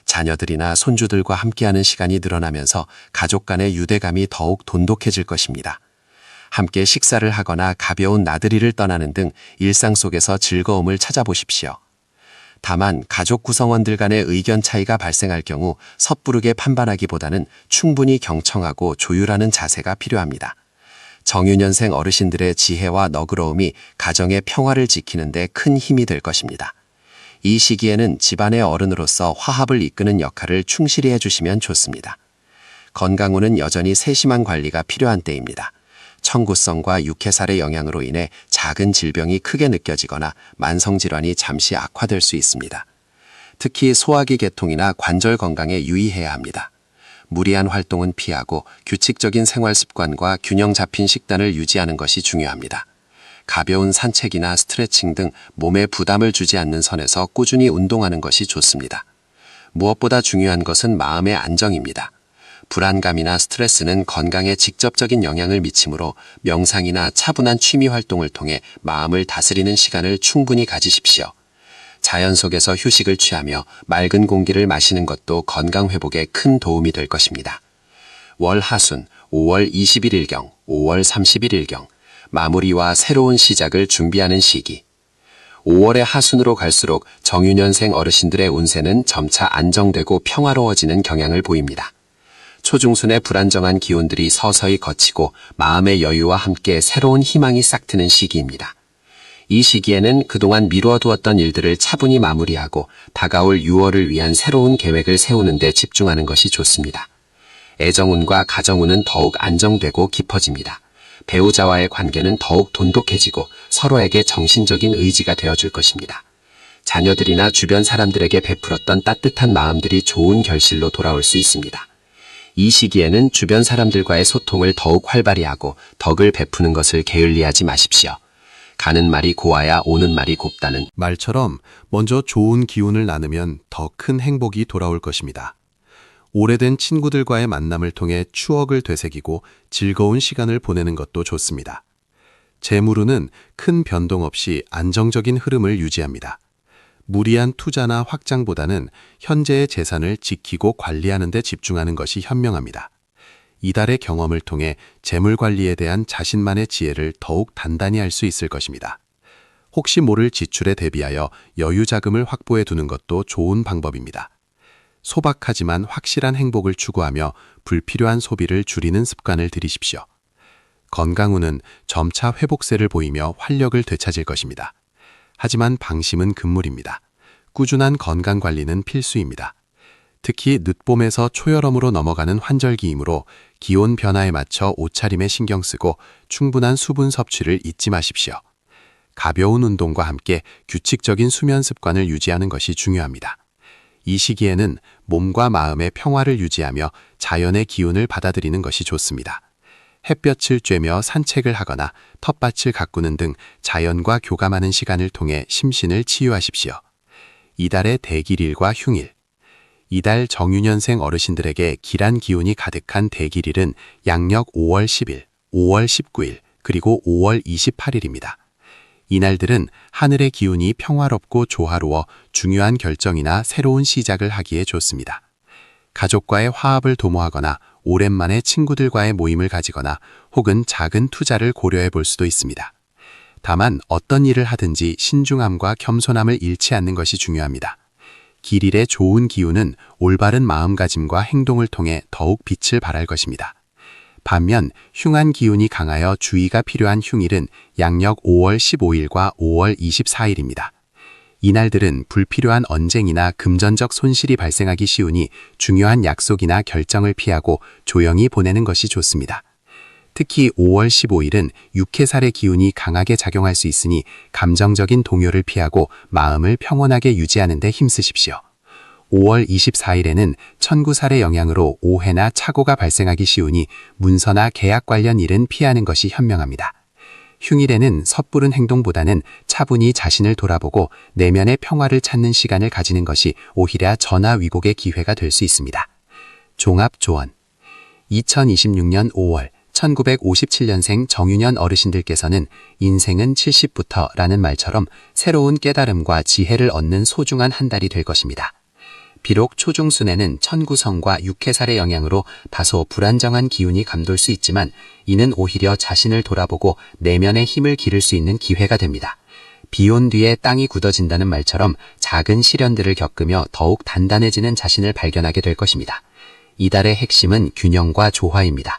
자녀들이나 손주들과 함께하는 시간이 늘어나면서 가족 간의 유대감이 더욱 돈독해질 것입니다. 함께 식사를 하거나 가벼운 나들이를 떠나는 등 일상 속에서 즐거움을 찾아보십시오. 다만 가족 구성원들 간의 의견 차이가 발생할 경우 섣부르게 판단하기보다는 충분히 경청하고 조율하는 자세가 필요합니다. 정윤현생 어르신들의 지혜와 너그러움이 가정의 평화를 지키는 데 큰 힘이 될 것입니다. 이 시기에는 집안의 어른으로서 화합을 이끄는 역할을 충실히 해주시면 좋습니다. 건강운은 여전히 세심한 관리가 필요한 때입니다. 청구성과 육해살의 영향으로 인해 작은 질병이 크게 느껴지거나 만성질환이 잠시 악화될 수 있습니다. 특히 소화기 계통이나 관절 건강에 유의해야 합니다. 무리한 활동은 피하고 규칙적인 생활 습관과 균형 잡힌 식단을 유지하는 것이 중요합니다. 가벼운 산책이나 스트레칭 등 몸에 부담을 주지 않는 선에서 꾸준히 운동하는 것이 좋습니다. 무엇보다 중요한 것은 마음의 안정입니다. 불안감이나 스트레스는 건강에 직접적인 영향을 미치므로 명상이나 차분한 취미 활동을 통해 마음을 다스리는 시간을 충분히 가지십시오. 자연 속에서 휴식을 취하며 맑은 공기를 마시는 것도 건강 회복에 큰 도움이 될 것입니다. 월 하순 5월 21일경, 5월 31일경, 마무리와 새로운 시작을 준비하는 시기. 5월의 하순으로 갈수록 정윤현생 어르신들의 운세는 점차 안정되고 평화로워지는 경향을 보입니다. 초중순의 불안정한 기운들이 서서히 걷히고 마음의 여유와 함께 새로운 희망이 싹트는 시기입니다. 이 시기에는 그동안 미뤄두었던 일들을 차분히 마무리하고 다가올 6월을 위한 새로운 계획을 세우는 데 집중하는 것이 좋습니다. 애정운과 가정운은 더욱 안정되고 깊어집니다. 배우자와의 관계는 더욱 돈독해지고 서로에게 정신적인 의지가 되어줄 것입니다. 자녀들이나 주변 사람들에게 베풀었던 따뜻한 마음들이 좋은 결실로 돌아올 수 있습니다. 이 시기에는 주변 사람들과의 소통을 더욱 활발히 하고 덕을 베푸는 것을 게을리하지 마십시오. 가는 말이 고와야 오는 말이 곱다는 말처럼 먼저 좋은 기운을 나누면 더 큰 행복이 돌아올 것입니다. 오래된 친구들과의 만남을 통해 추억을 되새기고 즐거운 시간을 보내는 것도 좋습니다. 재물운은 큰 변동 없이 안정적인 흐름을 유지합니다. 무리한 투자나 확장보다는 현재의 재산을 지키고 관리하는 데 집중하는 것이 현명합니다. 이달의 경험을 통해 재물 관리에 대한 자신만의 지혜를 더욱 단단히 할 수 있을 것입니다. 혹시 모를 지출에 대비하여 여유 자금을 확보해 두는 것도 좋은 방법입니다. 소박하지만 확실한 행복을 추구하며 불필요한 소비를 줄이는 습관을 들이십시오. 건강운은 점차 회복세를 보이며 활력을 되찾을 것입니다. 하지만 방심은 금물입니다. 꾸준한 건강관리는 필수입니다. 특히 늦봄에서 초여름으로 넘어가는 환절기이므로 기온 변화에 맞춰 옷차림에 신경 쓰고 충분한 수분 섭취를 잊지 마십시오. 가벼운 운동과 함께 규칙적인 수면 습관을 유지하는 것이 중요합니다. 이 시기에는 몸과 마음의 평화를 유지하며 자연의 기운을 받아들이는 것이 좋습니다. 햇볕을 쬐며 산책을 하거나 텃밭을 가꾸는 등 자연과 교감하는 시간을 통해 심신을 치유하십시오. 이달의 대길일과 흉일. 이달 정유년생 어르신들에게 길한 기운이 가득한 대길일은 양력 5월 10일, 5월 19일, 그리고 5월 28일입니다. 이날들은 하늘의 기운이 평화롭고 조화로워 중요한 결정이나 새로운 시작을 하기에 좋습니다. 가족과의 화합을 도모하거나 오랜만에 친구들과의 모임을 가지거나 혹은 작은 투자를 고려해 볼 수도 있습니다. 다만 어떤 일을 하든지 신중함과 겸손함을 잃지 않는 것이 중요합니다. 길일의 좋은 기운은 올바른 마음가짐과 행동을 통해 더욱 빛을 발할 것입니다. 반면 흉한 기운이 강하여 주의가 필요한 흉일은 양력 5월 15일과 5월 24일입니다. 이날들은 불필요한 언쟁이나 금전적 손실이 발생하기 쉬우니 중요한 약속이나 결정을 피하고 조용히 보내는 것이 좋습니다. 특히 5월 15일은 육해살의 기운이 강하게 작용할 수 있으니 감정적인 동요를 피하고 마음을 평온하게 유지하는 데 힘쓰십시오. 5월 24일에는 천구살의 영향으로 오해나 착오가 발생하기 쉬우니 문서나 계약 관련 일은 피하는 것이 현명합니다. 흉일에는 섣부른 행동보다는 차분히 자신을 돌아보고 내면의 평화를 찾는 시간을 가지는 것이 오히려 전화위복의 기회가 될 수 있습니다. 종합조언. 2026년 5월 1957년생 정유년 어르신들께서는 인생은 70부터 라는 말처럼 새로운 깨달음과 지혜를 얻는 소중한 한 달이 될 것입니다. 비록 초중순에는 천구성과 육해살의 영향으로 다소 불안정한 기운이 감돌 수 있지만 이는 오히려 자신을 돌아보고 내면의 힘을 기를 수 있는 기회가 됩니다. 비 온 뒤에 땅이 굳어진다는 말처럼 작은 시련들을 겪으며 더욱 단단해지는 자신을 발견하게 될 것입니다. 이달의 핵심은 균형과 조화입니다.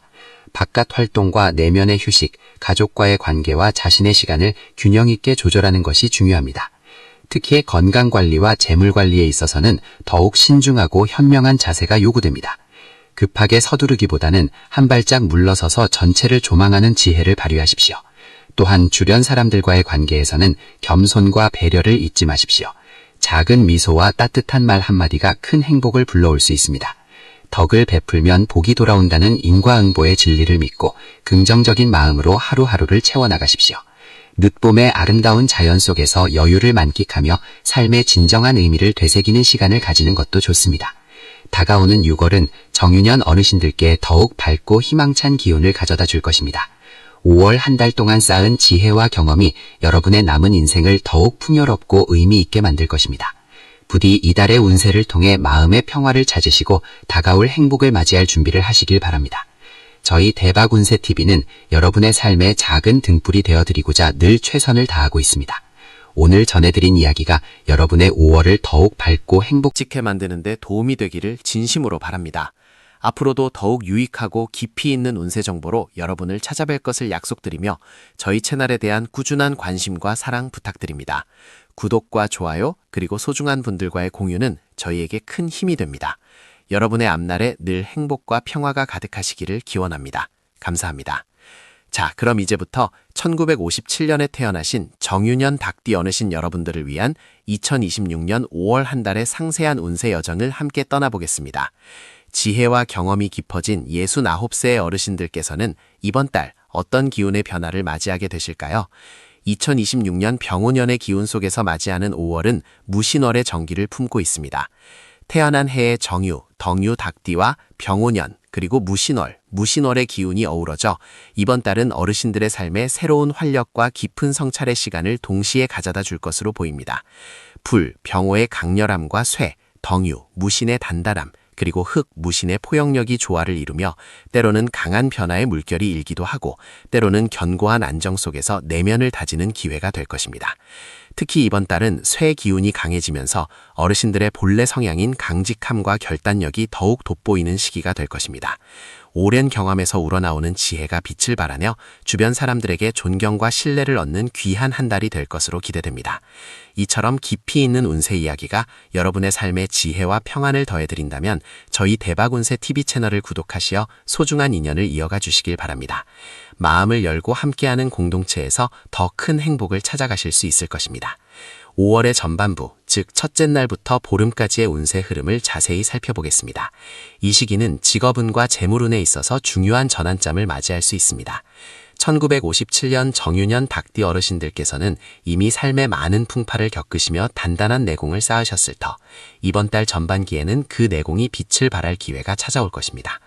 바깥 활동과 내면의 휴식, 가족과의 관계와 자신의 시간을 균형 있게 조절하는 것이 중요합니다. 특히 건강관리와 재물관리에 있어서는 더욱 신중하고 현명한 자세가 요구됩니다. 급하게 서두르기보다는 한 발짝 물러서서 전체를 조망하는 지혜를 발휘하십시오. 또한 주변 사람들과의 관계에서는 겸손과 배려를 잊지 마십시오. 작은 미소와 따뜻한 말 한마디가 큰 행복을 불러올 수 있습니다. 덕을 베풀면 복이 돌아온다는 인과응보의 진리를 믿고 긍정적인 마음으로 하루하루를 채워나가십시오. 늦봄의 아름다운 자연 속에서 여유를 만끽하며 삶의 진정한 의미를 되새기는 시간을 가지는 것도 좋습니다. 다가오는 6월은 정유년 어르신들께 더욱 밝고 희망찬 기운을 가져다 줄 것입니다. 5월 한 달 동안 쌓은 지혜와 경험이 여러분의 남은 인생을 더욱 풍요롭고 의미 있게 만들 것입니다. 부디 이달의 운세를 통해 마음의 평화를 찾으시고 다가올 행복을 맞이할 준비를 하시길 바랍니다. 저희 대박운세TV는 여러분의 삶에 작은 등불이 되어드리고자 늘 최선을 다하고 있습니다. 오늘 전해드린 이야기가 여러분의 5월을 더욱 밝고 찍게 만드는 데 도움이 되기를 진심으로 바랍니다. 앞으로도 더욱 유익하고 깊이 있는 운세 정보로 여러분을 찾아뵐 것을 약속드리며 저희 채널에 대한 꾸준한 관심과 사랑 부탁드립니다. 구독과 좋아요 그리고 소중한 분들과의 공유는 저희에게 큰 힘이 됩니다. 여러분의 앞날에 늘 행복과 평화가 가득하시기를 기원합니다. 감사합니다. 자, 그럼 이제부터 1957년에 태어나신 정유년 닭띠 어르신 여러분들을 위한 2026년 5월 한 달의 상세한 운세 여정을 함께 떠나보겠습니다. 지혜와 경험이 깊어진 69세의 어르신들께서는 이번 달 어떤 기운의 변화를 맞이하게 되실까요? 2026년 병오년의 기운 속에서 맞이하는 5월은 무신월의 정기를 품고 있습니다. 태어난 해의 정유, 덕유, 닭띠와 병오년, 그리고 무신월의 기운이 어우러져 이번 달은 어르신들의 삶에 새로운 활력과 깊은 성찰의 시간을 동시에 가져다 줄 것으로 보입니다. 불, 병오의 강렬함과 쇠, 덕유, 무신의 단단함, 그리고 흙, 무신의 포용력이 조화를 이루며 때로는 강한 변화의 물결이 일기도 하고 때로는 견고한 안정 속에서 내면을 다지는 기회가 될 것입니다. 특히 이번 달은 쇠 기운이 강해지면서 어르신들의 본래 성향인 강직함과 결단력이 더욱 돋보이는 시기가 될 것입니다. 오랜 경험에서 우러나오는 지혜가 빛을 발하며 주변 사람들에게 존경과 신뢰를 얻는 귀한 한 달이 될 것으로 기대됩니다. 이처럼 깊이 있는 운세 이야기가 여러분의 삶에 지혜와 평안을 더해드린다면 저희 대박운세 TV 채널을 구독하시어 소중한 인연을 이어가 주시길 바랍니다. 마음을 열고 함께하는 공동체에서 더 큰 행복을 찾아가실 수 있을 것입니다. 5월의 전반부, 즉 즉 첫째 날부터 보름까지의 운세 흐름을 자세히 살펴보겠습니다. 이 시기는 직업운과 재물운에 있어서 중요한 전환점을 맞이할 수 있습니다. 1957년 정유년 닭띠 어르신들께서는 이미 삶의 많은 풍파를 겪으시며 단단한 내공을 쌓으셨을 터 이번 달 전반기에는 그 내공이 빛을 발할 기회가 찾아올 것입니다.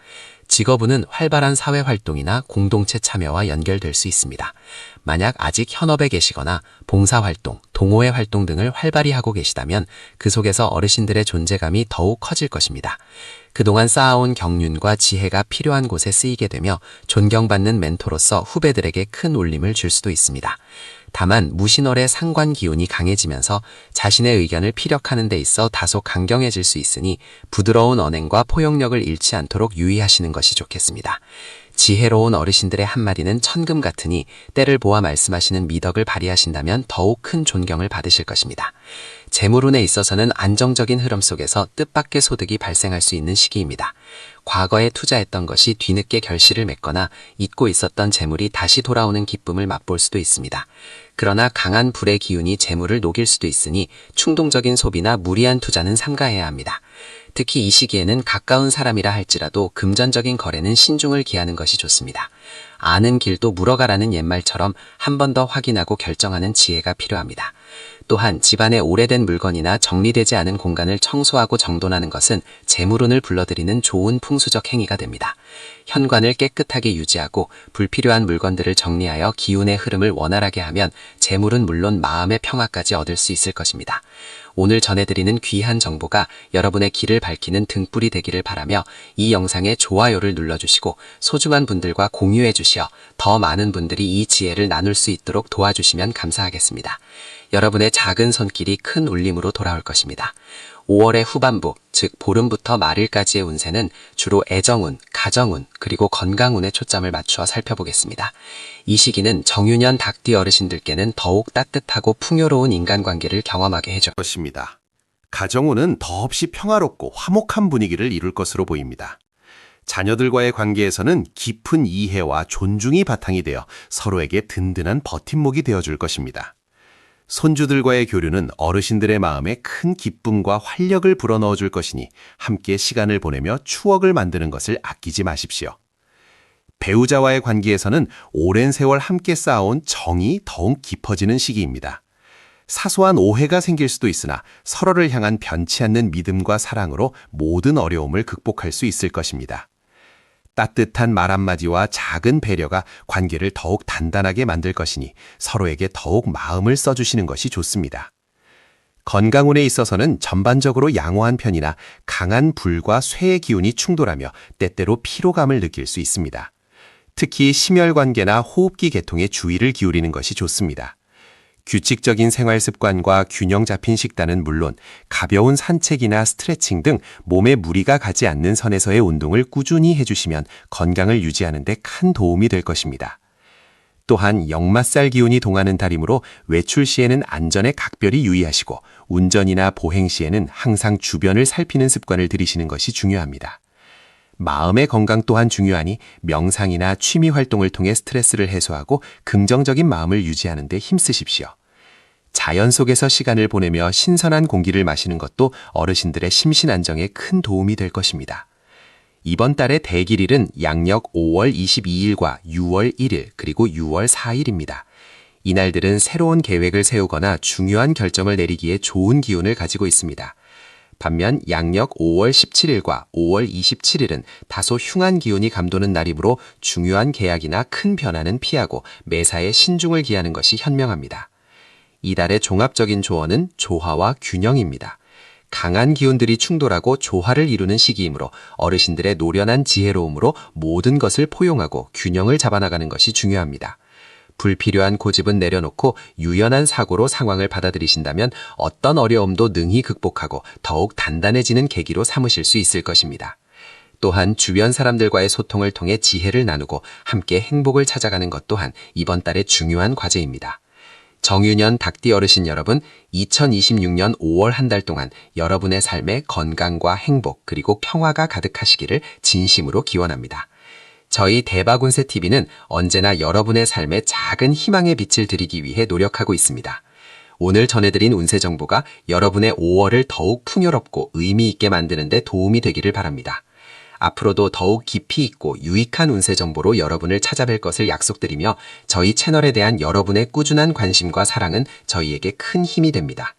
직업운은 활발한 사회활동이나 공동체 참여와 연결될 수 있습니다. 만약 아직 현업에 계시거나 봉사활동, 동호회 활동 등을 활발히 하고 계시다면 그 속에서 어르신들의 존재감이 더욱 커질 것입니다. 그동안 쌓아온 경륜과 지혜가 필요한 곳에 쓰이게 되며 존경받는 멘토로서 후배들에게 큰 울림을 줄 수도 있습니다. 다만 무신월의 상관 기운이 강해지면서 자신의 의견을 피력하는 데 있어 다소 강경해질 수 있으니 부드러운 언행과 포용력을 잃지 않도록 유의하시는 것이 좋겠습니다. 지혜로운 어르신들의 한마디는 천금 같으니 때를 보아 말씀하시는 미덕을 발휘하신다면 더욱 큰 존경을 받으실 것입니다. 재물운에 있어서는 안정적인 흐름 속에서 뜻밖의 소득이 발생할 수 있는 시기입니다. 과거에 투자했던 것이 뒤늦게 결실을 맺거나 잊고 있었던 재물이 다시 돌아오는 기쁨을 맛볼 수도 있습니다. 그러나 강한 불의 기운이 재물을 녹일 수도 있으니 충동적인 소비나 무리한 투자는 삼가해야 합니다. 특히 이 시기에는 가까운 사람이라 할지라도 금전적인 거래는 신중을 기하는 것이 좋습니다. 아는 길도 물어가라는 옛말처럼 한 번 더 확인하고 결정하는 지혜가 필요합니다. 또한 집안의 오래된 물건이나 정리되지 않은 공간을 청소하고 정돈하는 것은 재물운을 불러들이는 좋은 풍수적 행위가 됩니다. 현관을 깨끗하게 유지하고 불필요한 물건들을 정리하여 기운의 흐름을 원활하게 하면 재물은 물론 마음의 평화까지 얻을 수 있을 것입니다. 오늘 전해드리는 귀한 정보가 여러분의 길을 밝히는 등불이 되기를 바라며 이 영상에 좋아요를 눌러주시고 소중한 분들과 공유해 주시어 더 많은 분들이 이 지혜를 나눌 수 있도록 도와주시면 감사하겠습니다. 여러분의 작은 손길이 큰 울림으로 돌아올 것입니다. 5월의 후반부, 즉 보름부터 말일까지의 운세는 주로 애정운, 가정운, 그리고 건강운에 초점을 맞추어 살펴보겠습니다. 이 시기는 정유년 닭띠 어르신들께는 더욱 따뜻하고 풍요로운 인간관계를 경험하게 해줄 것입니다. 가정운은 더없이 평화롭고 화목한 분위기를 이룰 것으로 보입니다. 자녀들과의 관계에서는 깊은 이해와 존중이 바탕이 되어 서로에게 든든한 버팀목이 되어줄 것입니다. 손주들과의 교류는 어르신들의 마음에 큰 기쁨과 활력을 불어넣어 줄 것이니 함께 시간을 보내며 추억을 만드는 것을 아끼지 마십시오. 배우자와의 관계에서는 오랜 세월 함께 쌓아온 정이 더욱 깊어지는 시기입니다. 사소한 오해가 생길 수도 있으나 서로를 향한 변치 않는 믿음과 사랑으로 모든 어려움을 극복할 수 있을 것입니다. 따뜻한 말 한마디와 작은 배려가 관계를 더욱 단단하게 만들 것이니 서로에게 더욱 마음을 써주시는 것이 좋습니다. 건강운에 있어서는 전반적으로 양호한 편이나 강한 불과 쇠의 기운이 충돌하며 때때로 피로감을 느낄 수 있습니다. 특히 심혈관계나 호흡기 계통에 주의를 기울이는 것이 좋습니다. 규칙적인 생활 습관과 균형 잡힌 식단은 물론 가벼운 산책이나 스트레칭 등 몸에 무리가 가지 않는 선에서의 운동을 꾸준히 해주시면 건강을 유지하는 데 큰 도움이 될 것입니다. 또한 역마살 기운이 동하는 달이므로 외출 시에는 안전에 각별히 유의하시고 운전이나 보행 시에는 항상 주변을 살피는 습관을 들이시는 것이 중요합니다. 마음의 건강 또한 중요하니 명상이나 취미 활동을 통해 스트레스를 해소하고 긍정적인 마음을 유지하는 데 힘쓰십시오. 자연 속에서 시간을 보내며 신선한 공기를 마시는 것도 어르신들의 심신 안정에 큰 도움이 될 것입니다. 이번 달의 대길일은 양력 5월 22일과 6월 1일 그리고 6월 4일입니다. 이날들은 새로운 계획을 세우거나 중요한 결정을 내리기에 좋은 기운을 가지고 있습니다. 반면 양력 5월 17일과 5월 27일은 다소 흉한 기운이 감도는 날이므로 중요한 계약이나 큰 변화는 피하고 매사에 신중을 기하는 것이 현명합니다. 이달의 종합적인 조언은 조화와 균형입니다. 강한 기운들이 충돌하고 조화를 이루는 시기이므로 어르신들의 노련한 지혜로움으로 모든 것을 포용하고 균형을 잡아나가는 것이 중요합니다. 불필요한 고집은 내려놓고 유연한 사고로 상황을 받아들이신다면 어떤 어려움도 능히 극복하고 더욱 단단해지는 계기로 삼으실 수 있을 것입니다. 또한 주변 사람들과의 소통을 통해 지혜를 나누고 함께 행복을 찾아가는 것 또한 이번 달의 중요한 과제입니다. 정유년 닭띠 어르신 여러분, 2026년 5월 한 달 동안 여러분의 삶에 건강과 행복 그리고 평화가 가득하시기를 진심으로 기원합니다. 저희 대박운세TV는 언제나 여러분의 삶에 작은 희망의 빛을 드리기 위해 노력하고 있습니다. 오늘 전해드린 운세 정보가 여러분의 5월을 더욱 풍요롭고 의미 있게 만드는 데 도움이 되기를 바랍니다. 앞으로도 더욱 깊이 있고 유익한 운세 정보로 여러분을 찾아뵐 것을 약속드리며 저희 채널에 대한 여러분의 꾸준한 관심과 사랑은 저희에게 큰 힘이 됩니다.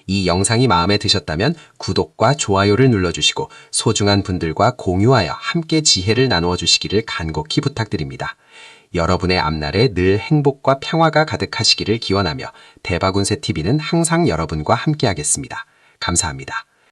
이 영상이 마음에 드셨다면 구독과 좋아요를 눌러주시고 소중한 분들과 공유하여 함께 지혜를 나누어 주시기를 간곡히 부탁드립니다. 여러분의 앞날에 늘 행복과 평화가 가득하시기를 기원하며 대박운세TV는 항상 여러분과 함께하겠습니다. 감사합니다.